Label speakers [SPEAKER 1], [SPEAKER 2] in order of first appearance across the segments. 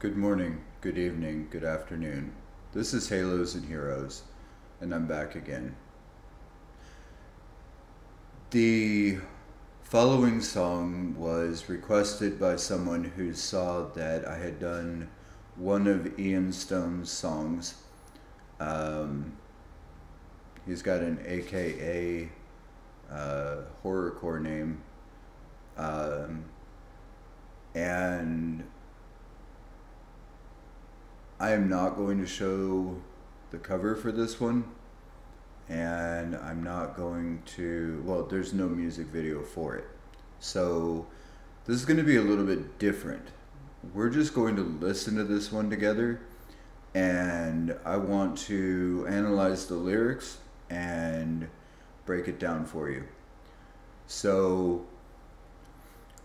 [SPEAKER 1] Good morning, good evening, good afternoon. This is Halos and Heroes, and I'm back again. The following song was requested by someone who saw that I had done one of Ian Stone's songs. He's got an AKA horrorcore name, and I am not going to show the cover for this one, and I'm not going to, well, there's no music video for it. So this is going to be a little bit different. We're just going to listen to this one together, and I want to analyze the lyrics and break it down for you. So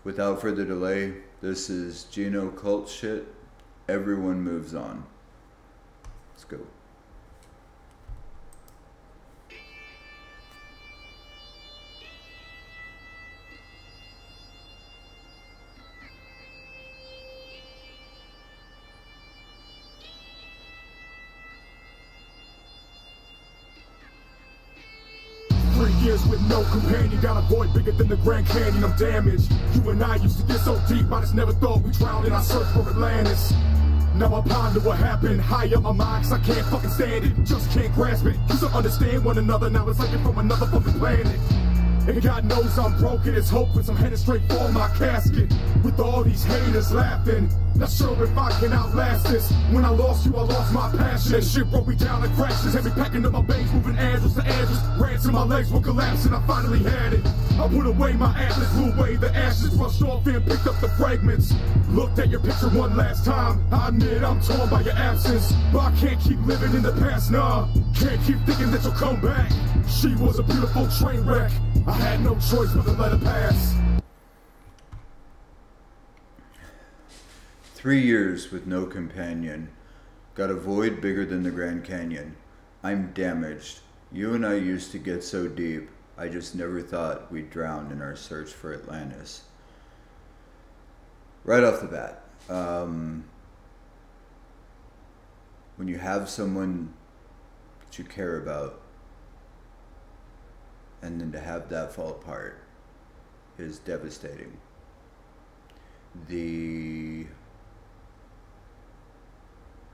[SPEAKER 1] without further delay, this is Geno Cult Shit. Everyone Moves On. Let's go.
[SPEAKER 2] 3 years with no companion, got a void bigger than the Grand Canyon. I'm damaged. You and I used to get so deep, I just never thought we drowned in our search for Atlantis. Now I ponder what happened, high up my mind, cause I can't fucking stand it, just can't grasp it. Used to understand one another, now it's like you're from another fucking planet. And God knows I'm broken, it's hopeless, I'm headed straight for my casket. With all these haters laughing, not sure if I can outlast this. When I lost you, I lost my passion. That shit broke me down like crashes, had me packing up my veins, moving angels to angels. Ran till my legs were collapsing, I finally had it. I put away my atlas, blew away the ashes, brushed off and picked up the fragments. Looked at your picture one last time, I admit I'm torn by your absence. But I can't keep living in the past, nah. Can't keep thinking that you'll come back. She was a beautiful train wreck, I had no choice but to let her pass.
[SPEAKER 1] 3 years with no companion. Got a void bigger than the Grand Canyon. I'm damaged. You and I used to get so deep, I just never thought we'd drown in our search for Atlantis. Right off the bat, when you have someone that you care about, and then to have that fall apart is devastating.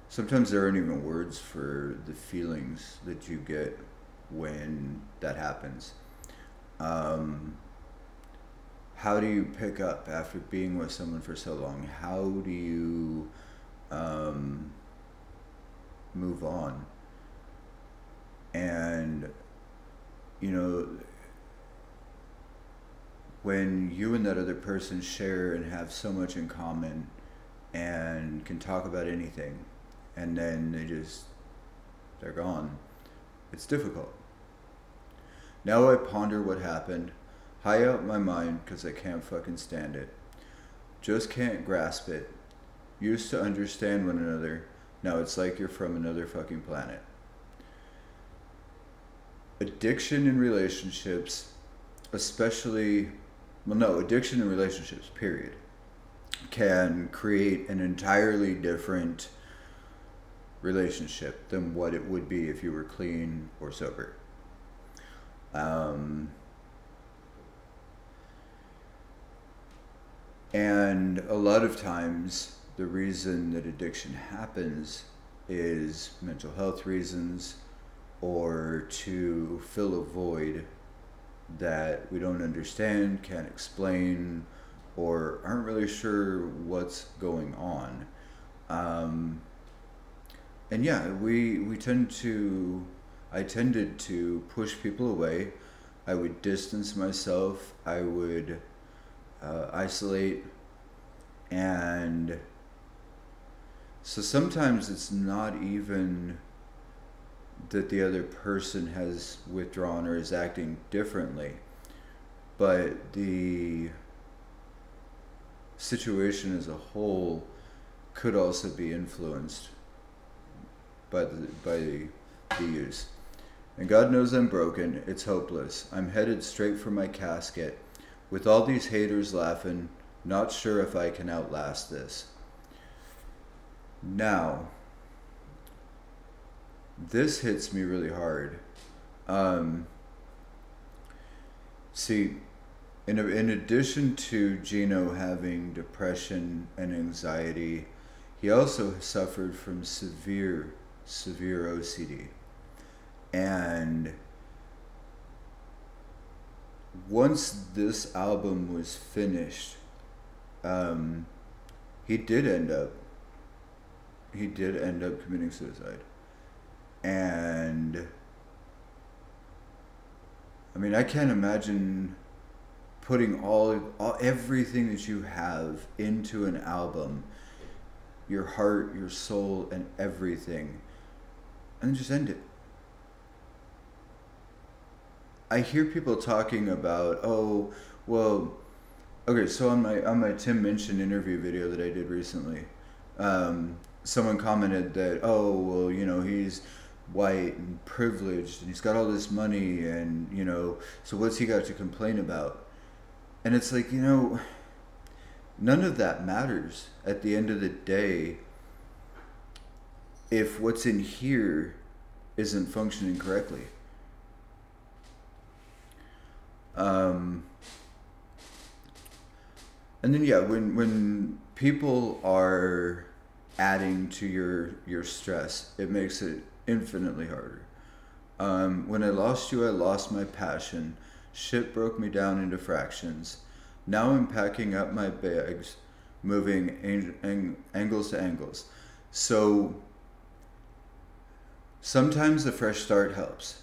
[SPEAKER 1] Sometimes there aren't even words for the feelings that you get when that happens. How do you pick up after being with someone for so long? How do you move on? And you know, when you and that other person share and have so much in common and can talk about anything, and then they're gone, it's difficult. Now I ponder what happened, high out my mind because I can't fucking stand it. Just can't grasp it. Used to understand one another, now it's like you're from another fucking planet. Addiction in relationships, addiction in relationships, period, can create an entirely different relationship than what it would be if you were clean or sober. And a lot of times the reason that addiction happens is mental health reasons, or to fill a void that we don't understand, can't explain, or aren't really sure what's going on. And yeah, I tended to push people away. I would distance myself, I would isolate, and so sometimes it's not even that the other person has withdrawn or is acting differently, but the situation as a whole could also be influenced by the use. And God knows I'm broken, it's hopeless. I'm headed straight for my casket, with all these haters laughing, not sure if I can outlast this. Now, this hits me really hard. See, in addition to Geno having depression and anxiety, he also suffered from severe OCD. And once this album was finished, he did end up committing suicide. And I mean, I can't imagine putting everything that you have into an album, your heart, your soul, and everything, and then just end it. I hear people talking about, oh, well, okay, so on my Tim Minchin interview video that I did recently, someone commented that, oh, well, you know, he's white and privileged and he's got all this money, and, you know, so what's he got to complain about? And it's like, you know, none of that matters at the end of the day if what's in here isn't functioning correctly. And then, yeah, when people are adding to your stress, it makes it infinitely harder. When I lost you, I lost my passion. Shit broke me down into fractions. Now I'm packing up my bags, moving angles to angles. So sometimes a fresh start helps.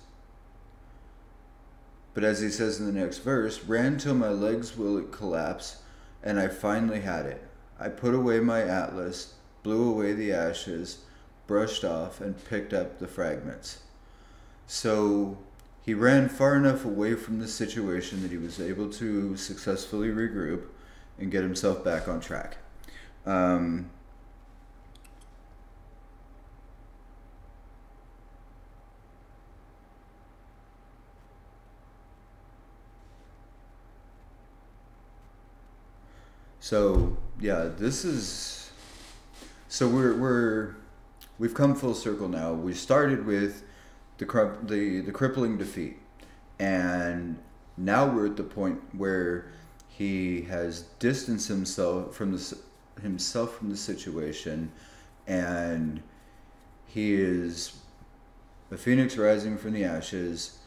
[SPEAKER 1] But as he says in the next verse, ran till my legs will collapse, and I finally had it. I put away my atlas, blew away the ashes, brushed off, and picked up the fragments. So he ran far enough away from the situation that he was able to successfully regroup and get himself back on track. So yeah, this is, so we've come full circle now. We started with the crippling defeat, and now we're at the point where he has distanced himself from the situation, and he is a phoenix rising from the ashes,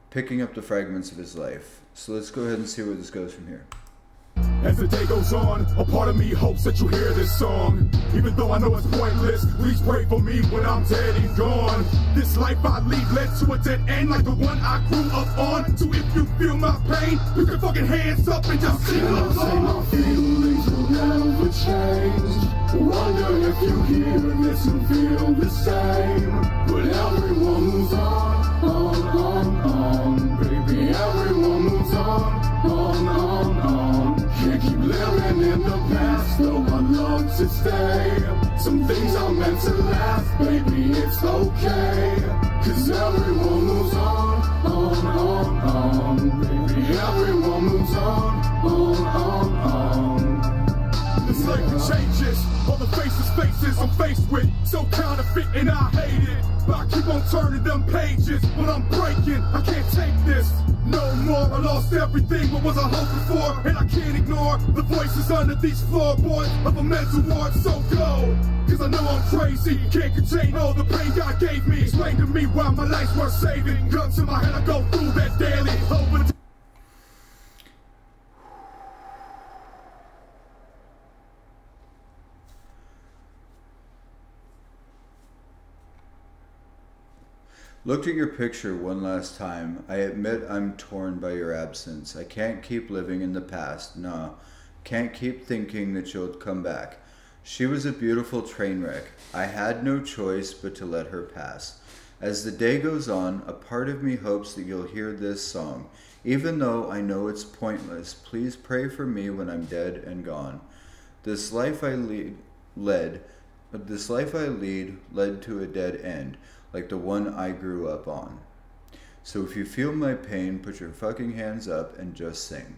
[SPEAKER 1] picking up the fragments of his life. So let's go ahead and see where this goes from here.
[SPEAKER 2] As the day goes on, a part of me hopes that you hear this song. Even though I know it's pointless, please pray for me when I'm dead and gone. This life I lead led to a dead end like the one I grew up on. So if you feel my pain, put your fucking hands up and just sing along. My feelings will never change. Wonder if you hear this and feel the same. But everyone moves on, baby. Everyone moves on. Can't keep living in the past, though I love to stay. Some things are meant to last, baby, it's okay. Cause everyone moves on, baby. Everyone moves on. This life changes, all the faces I'm faced with, so counterfeit and I hate it. But I keep on turning them pages, when I'm breaking, I can't take this no more. I lost everything, what was I hoping for? And I can't ignore the voices under these floorboards of a mental ward. So go, cause I know I'm crazy, can't contain all the pain God gave me. Explain to me why my life's worth saving. Guns in my head, I go through that daily.
[SPEAKER 1] Looked at your picture one last time. I admit I'm torn by your absence. I can't keep living in the past. Nah. Can't keep thinking that you'll come back. She was a beautiful train wreck. I had no choice but to let her pass. As the day goes on, a part of me hopes that you'll hear this song. Even though I know it's pointless, please pray for me when I'm dead and gone. This life I lead led to a dead end, like the one I grew up on. So if you feel my pain, put your fucking hands up and just sing.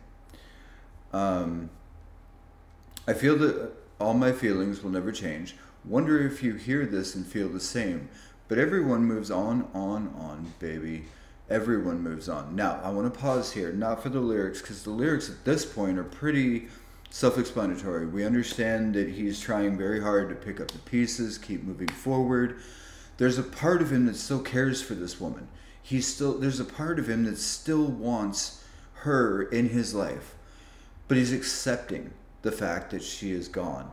[SPEAKER 1] I feel that all my feelings will never change. Wonder if you hear this and feel the same. But everyone moves on, baby. Everyone moves on. Now, I want to pause here, not for the lyrics, because the lyrics at this point are pretty self-explanatory. We understand that he's trying very hard to pick up the pieces, keep moving forward. There's a part of him that still cares for this woman. There's a part of him that still wants her in his life, but he's accepting the fact that she is gone.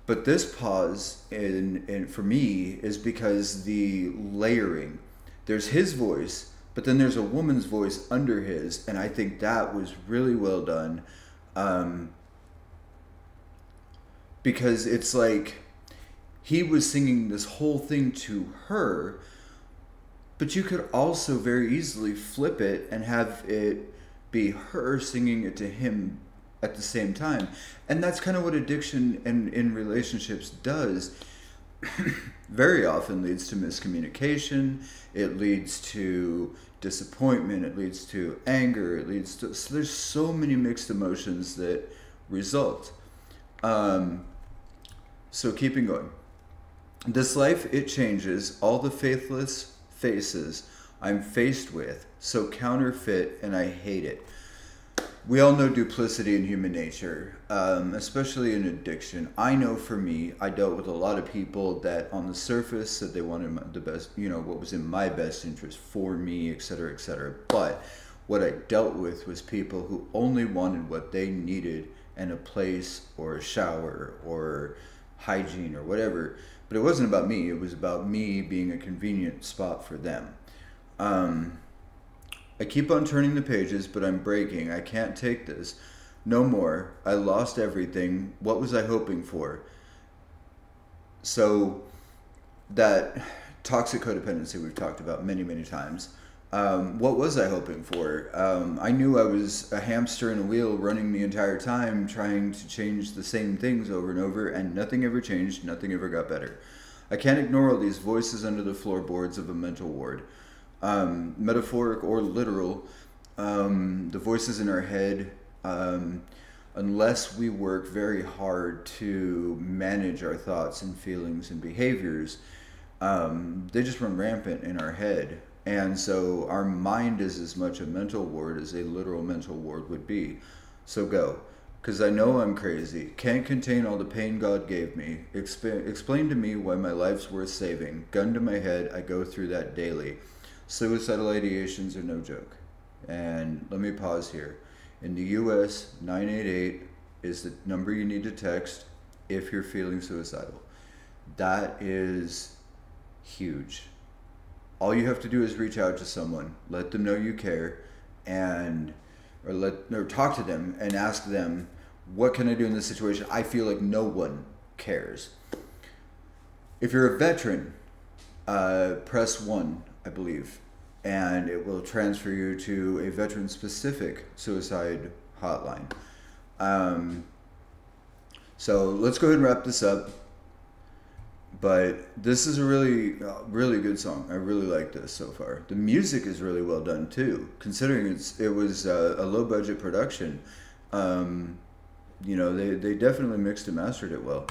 [SPEAKER 1] But this pause, for me, is because the layering. There's his voice, but then there's a woman's voice under his, and I think that was really well done. Because it's like he was singing this whole thing to her, but you could also very easily flip it and have it be her singing it to him at the same time. And that's kind of what addiction and in relationships does. Very often leads to miscommunication. It leads to disappointment. It leads to anger. It leads to, so there's so many mixed emotions that result. So keeping going. This life, it changes. All the faithless faces I'm faced with, so counterfeit, and I hate it. We all know duplicity in human nature, especially in addiction. I know for me, I dealt with a lot of people that on the surface said they wanted the best, what was in my best interest for me, etc., etc. But what I dealt with was people who only wanted what they needed and a place or a shower or hygiene or whatever. But it wasn't about me. It was about me being a convenient spot for them. I keep on turning the pages, but I'm breaking. I can't take this. No more. I lost everything. What was I hoping for? So that toxic codependency we've talked about many, many times. What was I hoping for? I knew I was a hamster in a wheel running the entire time, trying to change the same things over and over, and nothing ever changed, nothing ever got better. I can't ignore all these voices under the floorboards of a mental ward. Metaphoric or literal, the voices in our head, unless we work very hard to manage our thoughts and feelings and behaviors, they just run rampant in our head. And so our mind is as much a mental ward as a literal mental ward would be. So go. Because I know I'm crazy. Can't contain all the pain God gave me. Explain to me why my life's worth saving. Gun to my head, I go through that daily. Suicidal ideations are no joke. And let me pause here. In the US, 988 is the number you need to text if you're feeling suicidal. That is huge. All you have to do is reach out to someone, let them know you care, or talk to them and ask them, what can I do in this situation? I feel like no one cares. If you're a veteran, press 1, I believe, and it will transfer you to a veteran-specific suicide hotline. So let's go ahead and wrap this up. But this is a really, really good song. I really like this so far. The music is really well done too, considering it was a low-budget production. They definitely mixed and mastered it well.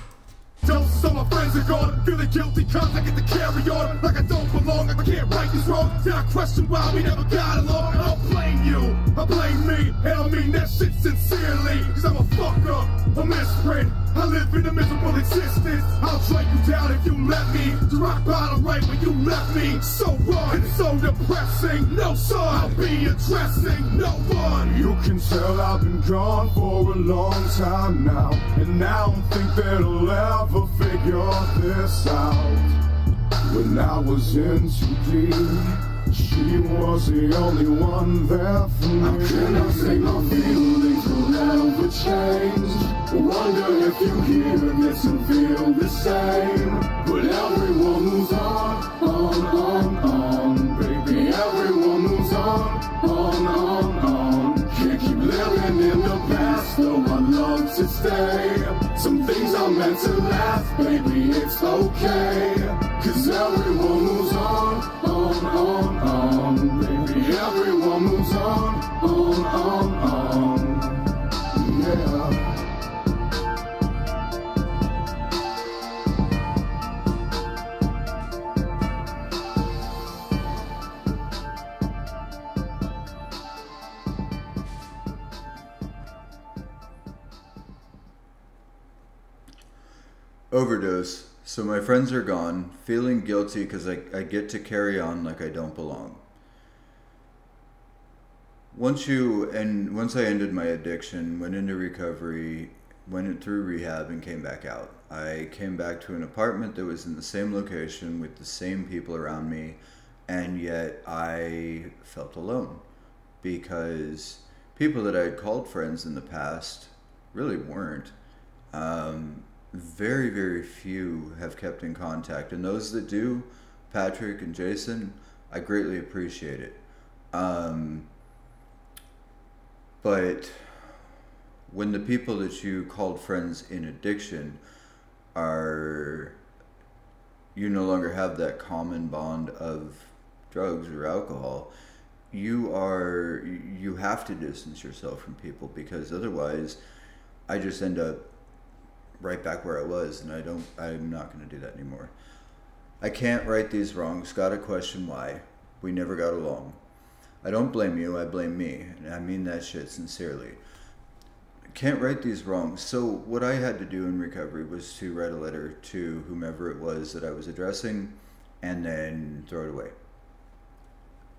[SPEAKER 2] So my friends are gone, feeling guilty cause I get to carry on like I don't belong, like I can't right these wrongs. Then I question why we never got along. I don't blame you, I blame me, and I mean that shit sincerely. Cause I'm a fuck up, a misprint, I live in a miserable existence. I'll drag you down if you let me, to rock bottom right when you left me. So wrong, it's so depressing, no son, I'll be addressing no one. You can tell I've been gone for a long time now, and I don't think that I'll ever figure this out. When I was in too deep, she was the only one there for me. How can I say my feelings will never change? Wonder if you hear this and feel the same. But everyone moves on, baby. Everyone moves on. Can't keep living in the past, though I love to stay. Some things are meant to last, baby, it's okay. Cause everyone moves on, baby. Everyone moves on, yeah.
[SPEAKER 1] Overdose. So my friends are gone, feeling guilty because I get to carry on like I don't belong. Once I ended my addiction, went into recovery, went through rehab and came back out. I came back to an apartment that was in the same location with the same people around me, and yet I felt alone because people that I had called friends in the past really weren't. Very, very few have kept in contact, and those that do, Patrick and Jason, I greatly appreciate it. But when the people that you called friends in addiction are, you no longer have that common bond of drugs or alcohol, you have to distance yourself from people, because otherwise I just end up right back where I was, and I'm not going to do that anymore. I can't right these wrongs. Gotta question why. We never got along. I don't blame you, I blame me, and I mean that shit sincerely. Can't right these wrongs. So what I had to do in recovery was to write a letter to whomever it was that I was addressing and then throw it away.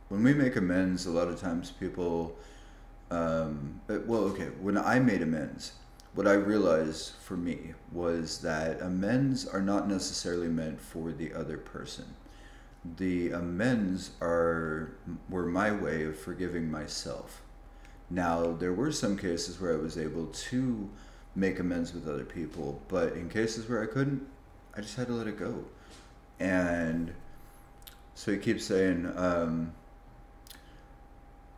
[SPEAKER 1] When we make amends, a lot of times people, when I made amends, what I realized for me was that amends are not necessarily meant for the other person. The amends were my way of forgiving myself. Now, there were some cases where I was able to make amends with other people, but in cases where I couldn't, I just had to let it go. And so he keeps saying,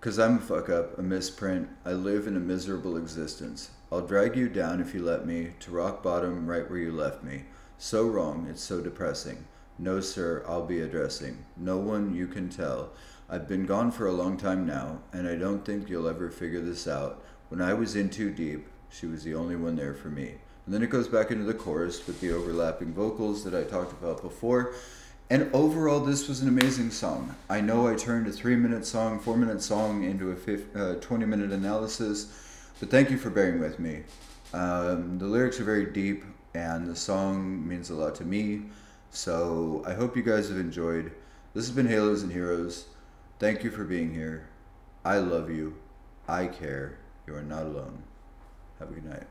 [SPEAKER 1] "'Cause I'm a fuck up, a misprint, I live in a miserable existence. I'll drag you down if you let me, to rock bottom right where you left me. So wrong, it's so depressing. No sir, I'll be addressing. No one you can tell. I've been gone for a long time now, and I don't think you'll ever figure this out. When I was in too deep, she was the only one there for me." And then it goes back into the chorus with the overlapping vocals that I talked about before. And overall, this was an amazing song. I know I turned a 3-minute song, 4-minute song into a 20-minute analysis, but thank you for bearing with me. The lyrics are very deep, and the song means a lot to me. So I hope you guys have enjoyed. This has been Halos and Heroes. Thank you for being here. I love you. I care. You are not alone. Have a good night.